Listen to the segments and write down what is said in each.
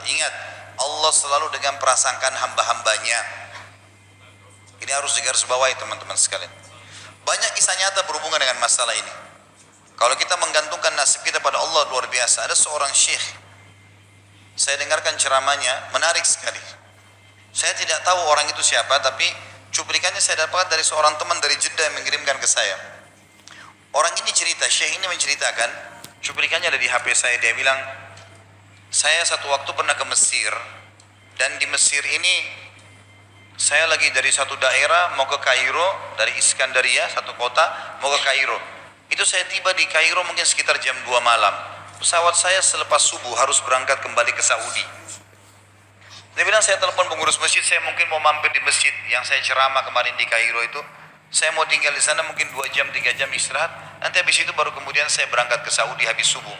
Ingat, Allah selalu dengan prasangkaan hamba-hambanya. Ini harus digarisbawahi teman-teman sekalian. Banyak kisah nyata berhubungan dengan masalah ini. Kalau kita menggantungkan nasib kita pada Allah, luar biasa. Ada seorang syekh, saya dengarkan ceramahnya, menarik sekali. Saya tidak tahu orang itu siapa, tapi cuplikannya saya dapatkan dari seorang teman dari Jeddah yang mengirimkan ke saya. Orang ini cerita, syekh ini menceritakan, cuplikannya ada di HP saya. Dia bilang, saya satu waktu pernah ke Mesir, dan di Mesir ini saya lagi dari satu daerah mau ke Kairo, dari Iskandaria, satu kota, mau ke Kairo. Itu saya tiba di Kairo mungkin sekitar jam 2 malam. Pesawat saya selepas subuh harus berangkat kembali ke Saudi. Dia bilang, saya telepon pengurus masjid, saya mungkin mau mampir di masjid yang saya ceramah kemarin di Kairo itu. Saya mau tinggal di sana mungkin 2 jam, 3 jam istirahat. Nanti habis itu baru kemudian saya berangkat ke Saudi habis subuh.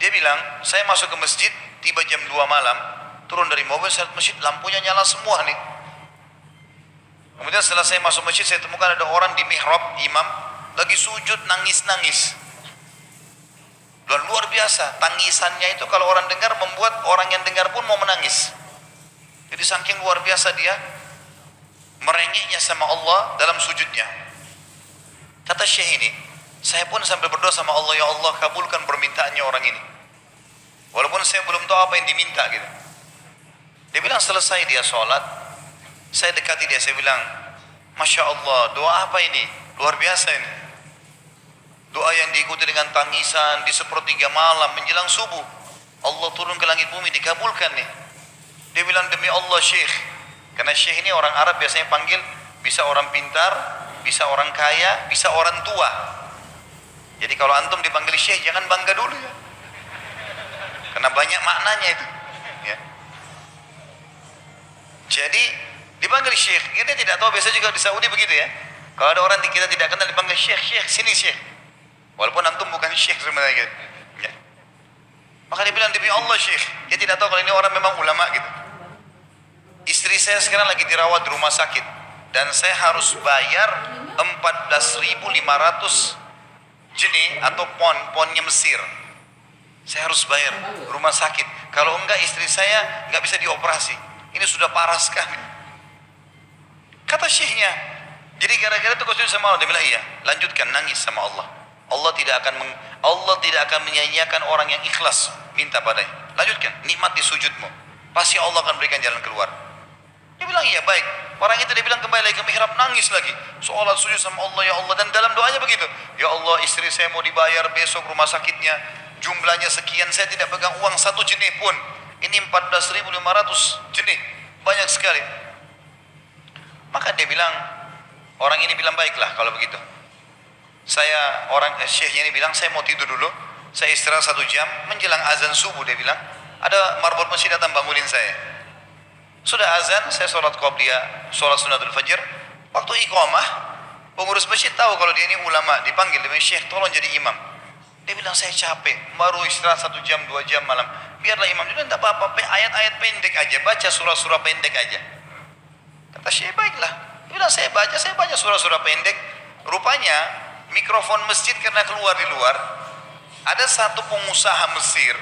Dia bilang, saya masuk ke masjid, tiba jam 2 malam, turun dari mobil, saya lihat masjid, lampunya nyala semua nih. Kemudian setelah saya masuk masjid, saya temukan ada orang di mihrab, imam, lagi sujud, nangis-nangis. Dan luar biasa, tangisannya itu kalau orang dengar membuat orang yang dengar pun mau menangis. Jadi saking luar biasa dia, merengeknya sama Allah dalam sujudnya. Kata syekh ini, saya pun sambil berdoa sama Allah, ya Allah kabulkan permintaannya orang ini. Walaupun saya belum tahu apa yang diminta gitu. Dia bilang selesai dia sholat, saya dekati dia, saya bilang, Masya Allah, doa apa ini? Luar biasa ini. Doa yang diikuti dengan tangisan di sepertiga malam menjelang subuh. Allah turun ke langit bumi, dikabulkan nih. Dia bilang, demi Allah syekh. Karena syekh ini orang Arab biasanya panggil, bisa orang pintar, bisa orang kaya, bisa orang tua. Jadi kalau antum dipanggil syekh, jangan bangga dulu ya. Karena banyak maknanya itu. Ya. Jadi dipanggil syekh, kita tidak tahu, biasa juga di Saudi begitu ya. Kalau ada orang kita tidak kenal dipanggil syekh, syekh, sini syekh. Walaupun antum bukan syekh sebenarnya gitu. Ya. Maka dia bilang, demi Allah syekh, dia tidak tahu kalau ini orang memang ulama gitu. Istri saya sekarang lagi dirawat di rumah sakit dan saya harus bayar 14.500 jenih atau ponnya Mesir. Saya harus bayar rumah sakit. Kalau enggak istri saya enggak bisa dioperasi. Ini sudah parah sekali. Kata syekhnya, jadi gara-gara itu kau sujud sama Allah. Dia bilang, iya, lanjutkan nangis sama Allah. Allah tidak akan menyia-nyiakan orang yang ikhlas minta padanya. Lanjutkan, nikmati sujudmu. Pasti Allah akan berikan jalan keluar. Dia bilang, iya baik. Orang itu dia bilang kembali lagi ke mihrab, nangis lagi. Sholat sujud sama Allah, ya Allah. Dan dalam doanya begitu. Ya Allah, istri saya mau dibayar besok rumah sakitnya. Jumlahnya sekian, saya tidak pegang uang 1 jenih pun. Ini 14.500 jenih. Banyak sekali. Maka dia bilang, orang ini bilang, baiklah kalau begitu. Syekhnya ini bilang, saya mau tidur dulu. Saya istirahat 1 jam. Menjelang azan subuh dia bilang, ada marbot masjid datang bangunin saya. Sudah azan, saya sholat qobliyah, sholat sunnatul fajr. Waktu iqamah, pengurus masjid tahu kalau dia ini ulama, dipanggil dengan syekh, tolong jadi imam. Dia bilang, saya capek, baru istirahat 1 jam, 2 jam malam. Biarlah imam. Dia bilang, tak apa-apa, ayat-ayat pendek aja, baca surah-surah pendek aja. Kata syekh, baiklah. Dia bilang, saya baca surah-surah pendek. Rupanya, mikrofon masjid karena keluar di luar, ada satu pengusaha Mesir,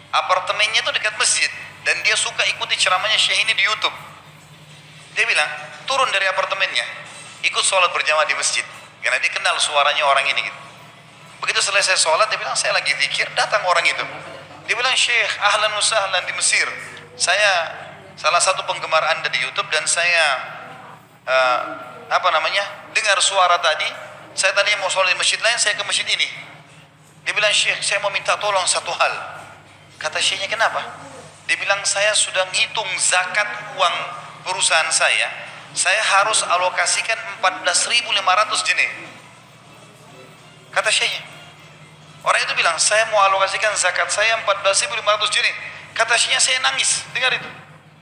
apartemennya itu dekat masjid, dan dia suka ikuti ceramahnya syekh ini di YouTube. Dia bilang, turun dari apartemennya, ikut sholat berjamaah di masjid, karena dia kenal suaranya orang ini gitu. Begitu selesai sholat, dia bilang, saya lagi zikir, datang orang itu. Dia bilang, syekh, ahlan wa sahlan di Mesir. Saya salah satu penggemar Anda di YouTube, dan saya dengar suara tadi. Saya tadi mau sholat di masjid lain, saya ke masjid ini. Dia bilang, syekh, saya mau minta tolong satu hal. Kata syekhnya, kenapa? Dia bilang, saya sudah ngitung zakat uang perusahaan saya harus alokasikan 14.500 jenih. Kata syekhnya. Orang itu bilang, saya mau alokasikan zakat saya 14.500 jenih. Kata syekhnya, saya nangis. Dengar itu.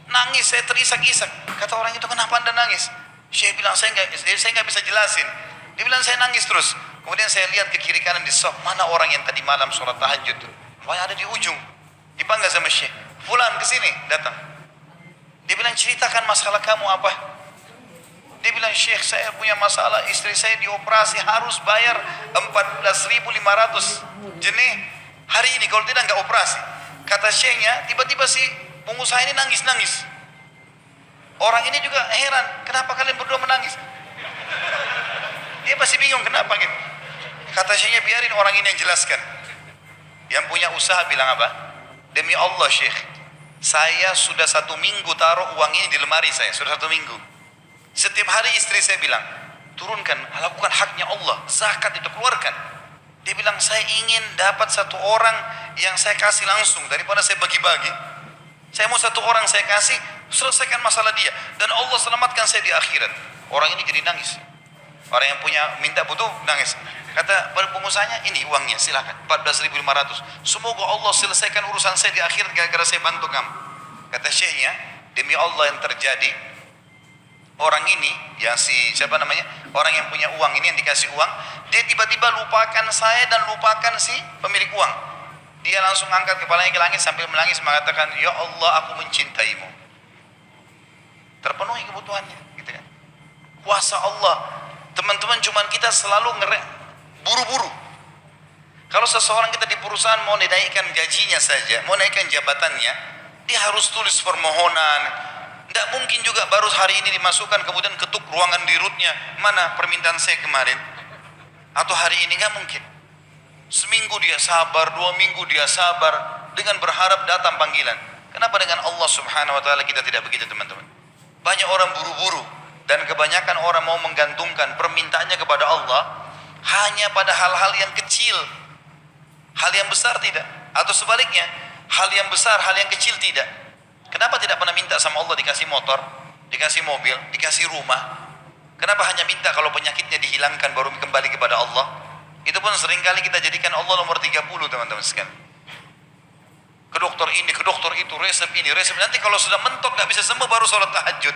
Nangis, saya terisak-isak. Kata orang itu, kenapa Anda nangis? Syekh bilang, saya nggak bisa jelasin. Dia bilang, saya nangis terus. Kemudian saya lihat ke kiri kanan di sof, mana orang yang tadi malam sholat tahajud tuh? Wah, ada di ujung. Dipanggil sama syekh. Fulan kesini, datang. Dia bilang, ceritakan masalah kamu apa? Dia bilang, syekh, saya punya masalah, istri saya dioperasi, harus bayar 14.500 jenih hari ini, kalau tidak nggak operasi. Kata syekhnya, tiba-tiba si pengusaha ini nangis-nangis. Orang ini juga heran, kenapa kalian berdua menangis? Dia pasti bingung kenapa gitu. Kata syekhnya, biarin orang ini yang jelaskan. Yang punya usaha bilang apa? Demi Allah syekh, saya sudah 1 minggu taruh uang ini di lemari saya, sudah 1 minggu. Setiap hari istri saya bilang, turunkan, lakukan haknya Allah, zakat itu keluarkan. Dia bilang, saya ingin dapat 1 orang yang saya kasih langsung daripada saya bagi-bagi. Saya mau 1 orang saya kasih, selesaikan masalah dia, dan Allah selamatkan saya di akhirat. Orang ini jadi nangis. Orang yang punya minta butuh nangis. Kata pengusahanya, ini uangnya silakan, 14.500. Semoga Allah selesaikan urusan saya di akhirat gara-gara saya bantu kamu. Kata syekhnya, demi Allah yang terjadi, orang ini yang siapa namanya, orang yang punya uang ini, yang dikasih uang, dia tiba-tiba lupakan saya dan lupakan si pemilik uang. Dia langsung angkat kepalanya ke langit sambil menangis mengatakan, ya Allah, aku mencintaimu. Terpenuhi kebutuhannya, gitu kan. Kuasa Allah. Teman-teman, cuman kita selalu buru-buru. Kalau seseorang kita di perusahaan mau dinaikkan gajinya saja, mau naikkan jabatannya, dia harus tulis permohonan. Tidak mungkin juga baru hari ini dimasukkan kemudian ketuk ruangan dirutnya, mana permintaan saya kemarin, atau hari ini, nggak mungkin. Seminggu dia sabar, 2 minggu dia sabar dengan berharap datang panggilan. Kenapa dengan Allah subhanahu wa ta'ala kita tidak begitu, teman-teman? Banyak orang buru-buru, dan kebanyakan orang mau menggantungkan permintaannya kepada Allah hanya pada hal-hal yang kecil, hal yang besar tidak, atau sebaliknya, hal yang besar, hal yang kecil tidak. Kenapa tidak pernah minta sama Allah dikasih motor, dikasih mobil, dikasih rumah? Kenapa hanya minta kalau penyakitnya dihilangkan baru kembali kepada Allah? Itu pun seringkali kita jadikan Allah nomor 30, teman-teman sekalian. Ke dokter ini, ke dokter itu, resep ini, resep. Nanti kalau sudah mentok gak bisa sembuh baru sholat tahajud.